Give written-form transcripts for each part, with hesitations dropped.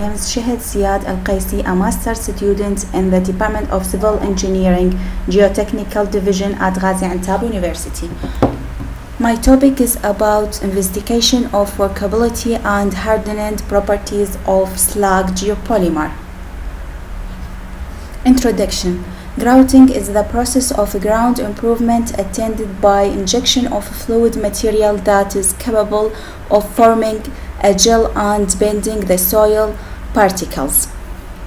My name is Shahid Ziad Al-Qaisi, a master's student in the Department of Civil Engineering, Geotechnical Division at Ghazi Antab University. My topic is about investigation of workability and hardened properties of slag geopolymer. Introduction. Grouting is the process of ground improvement attended by injection of fluid material that is capable of forming a gel and bending the soil particles.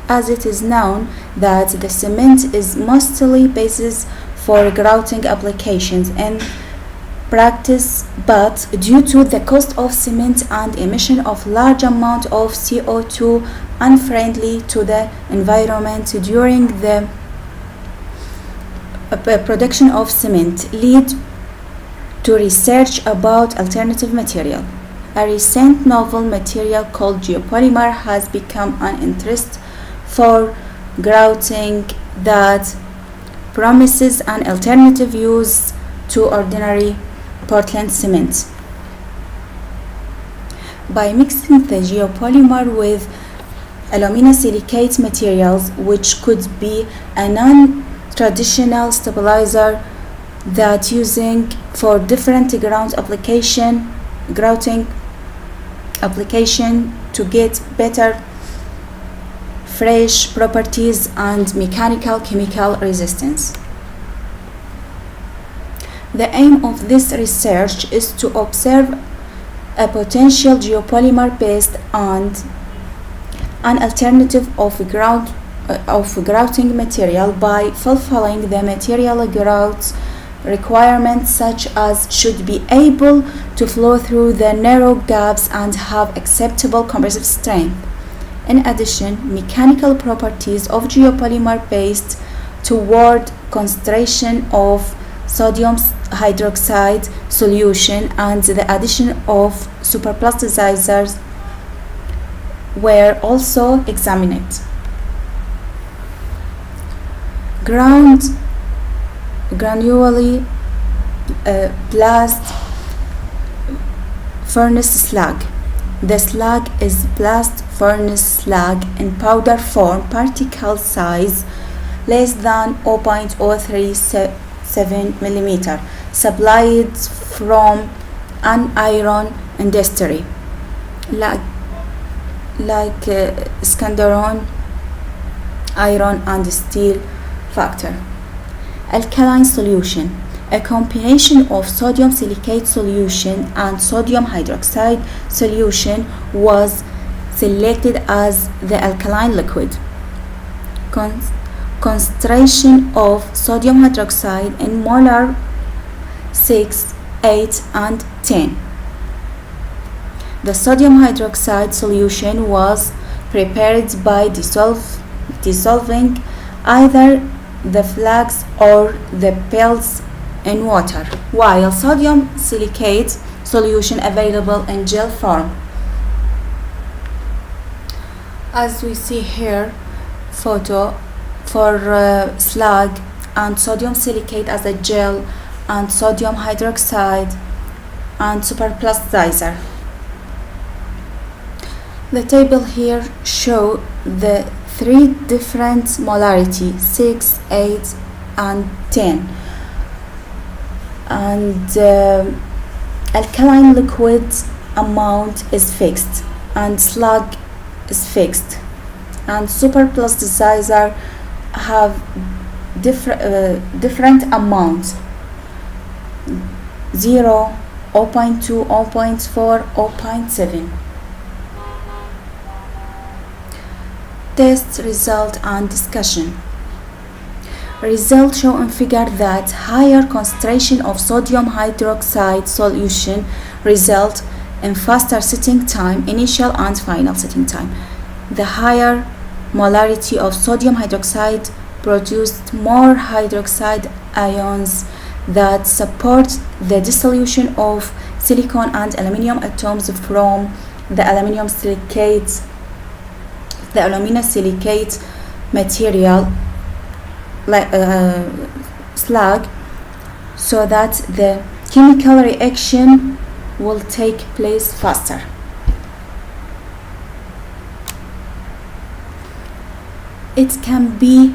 As it is known that the cement is mostly basis for grouting applications in practice, but due to the cost of cement and emission of large amount of CO2 unfriendly to the environment during the production of cement, lead to research about alternative material. A recent novel material called geopolymer has become an interest for grouting that promises an alternative use to ordinary Portland cement. By mixing the geopolymer with aluminosilicate materials, which could be a non-traditional stabilizer that using for different grouting application to get better fresh properties and mechanical chemical resistance. The aim of this research is to observe a potential geopolymer based on an alternative of grouting material by fulfilling the material grout requirements, such as should be able to flow through the narrow gaps and have acceptable compressive strength. In addition, mechanical properties of geopolymer based toward concentration of sodium hydroxide solution and the addition of superplasticizers were also examined. Granularly blast furnace slag. The slag is blast furnace slag in powder form, particle size less than 0.037 mm, supplied from an iron industry like Scandaron Iron and Steel Factor. Alkaline solution. A combination of sodium silicate solution and sodium hydroxide solution was selected as the alkaline liquid. Concentration of sodium hydroxide in molar 6, 8 and 10. The sodium hydroxide solution was prepared by dissolving either the flags or the pills in water, while sodium silicate solution available in gel form. As we see here, photo for slag and sodium silicate as a gel and sodium hydroxide and superplasticizer. The table here show the three different molarity, 6, 8 and 10, and alkaline liquid amount is fixed and slag is fixed, and superplasticizer have different amounts, 0, 0.2, 0.4, 0.7. Test result and discussion. Results show in figure that higher concentration of sodium hydroxide solution result in faster setting time, initial and final setting time. The higher molarity of sodium hydroxide produced more hydroxide ions that support the dissolution of silicon and aluminum atoms from the aluminosilicate material slag, so that the chemical reaction will take place faster. it can be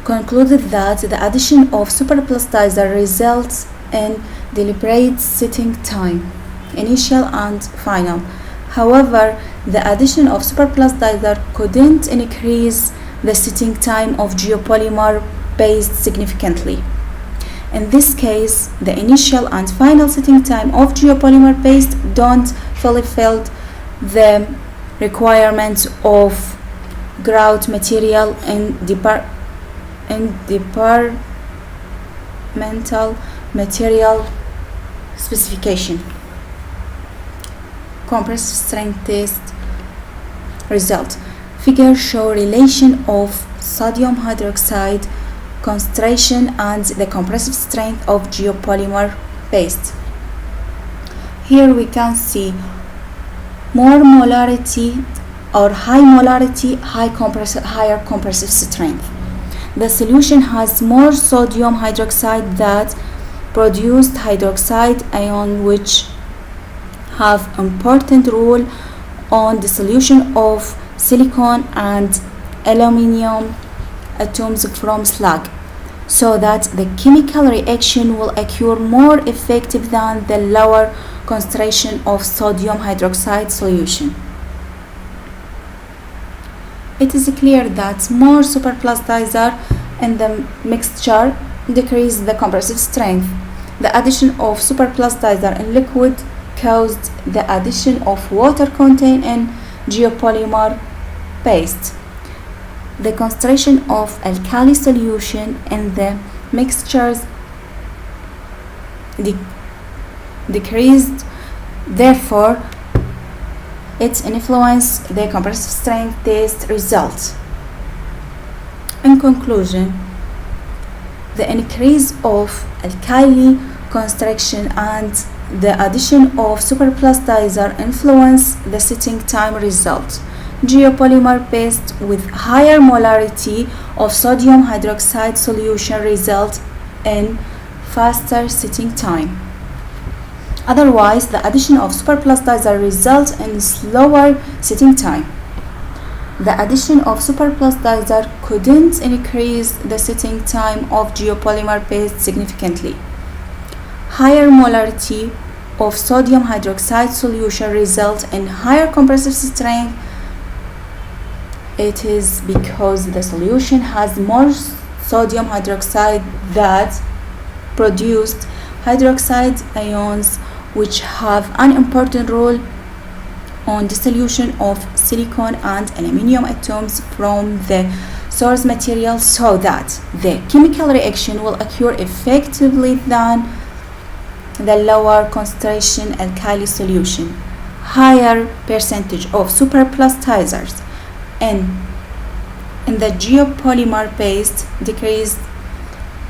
concluded that the addition of superplastizer results in deliberate setting time, initial and final. However, the addition of superplastizer couldn't increase the setting time of geopolymer paste significantly. In this case, the initial and final setting time of geopolymer paste don't fulfill the requirements of grout material in departmental material specification. Compressive strength test result. Figures show relation of sodium hydroxide concentration and the compressive strength of geopolymer paste. Here we can see more molarity or high molarity, higher compressive strength. The solution has more sodium hydroxide that produced hydroxide ion, which have important role on the solution of silicon and aluminum atoms from slag, so that the chemical reaction will occur more effective than the lower concentration of sodium hydroxide solution. It is clear that more superplastizer in the mixture decreased the compressive strength. The addition of superplastizer in liquid caused the addition of water content in geopolymer paste. The concentration of alkali solution in the mixtures decreased, therefore it influenced the compressive strength test result. In conclusion, the increase of alkali concentration and the addition of superplastizer influence the setting time result. Geopolymer paste with higher molarity of sodium hydroxide solution result in faster setting time. Otherwise, the addition of superplastizer results in slower setting time. The addition of superplastizer couldn't increase the setting time of geopolymer paste significantly. Higher molarity of sodium hydroxide solution results in higher compressive strength. It is because the solution has more sodium hydroxide that produced hydroxide ions, which have an important role on the solution of silicon and aluminum atoms from the source material, so that the chemical reaction will occur effectively than the lower concentration alkali solution. Higher percentage of superplastizers in the geopolymer paste decreased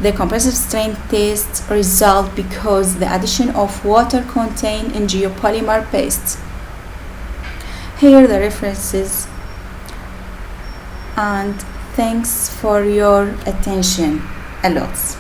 the compressive strength test result because the addition of water contained in geopolymer paste. Here are the references, and thanks for your attention a lot.